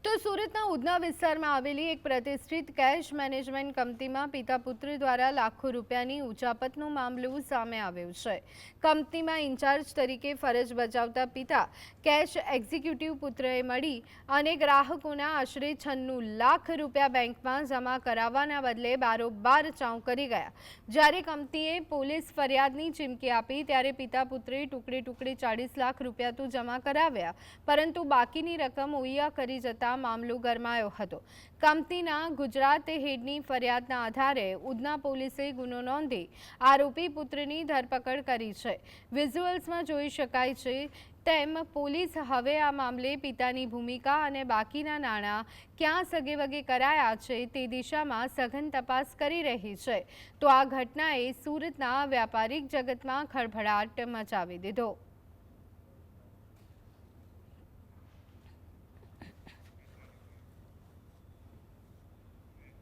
તો સુરતના ઉધના વિસ્તારમાં આવેલી એક પ્રતિષ્ઠિત કેશ મેનેજમેન્ટ કંપનીમાં પિતા પુત્ર દ્વારા લાખો રૂપિયાની ઉચાપતનો મામલો સામે આવ્યો છે। કંપનીમાં ઇન્ચાર્જ તરીકે ફરજ બજાવતા પિતા કેશ એક્ઝિક્યુટિવ પુત્રએ મળી અને ગ્રાહકોના આશરે 96 લાખ રૂપિયા બેંકમાં જમા કરાવવાના બદલે બારોબાર ચાઉ કરી ગયા। જ્યારે કંપનીએ પોલીસ ફરિયાદની ચીમકી આપી ત્યારે પિતા પુત્રે ટુકડે ટુકડે 40 લાખ રૂપિયા તો જમા કરાવ્યા, પરંતુ બાકીની રકમ ઓયા કરી જતા મામલો ગરમાયો હતો। કંપનીના ગુજરાત હેડની ફરિયાદના આધારે ઉધના પોલીસે ગુનો નોંધી આરોપી પુત્રની ધરપકડ કરી છે। વિઝ્યુઅલ્સમાં જોઈ શકાય છે તેમ પોલીસ હવે આ મામલે પિતાની ભૂમિકા અને બાકીના નાણાં ક્યાં સગેવગે કરાયા છે તે દિશામાં સઘન તપાસ કરી રહી છે। તો આ ઘટનાએ સુરતના વ્યાપારિક જગતમાં ખળભળાટ મચાવી દીધો।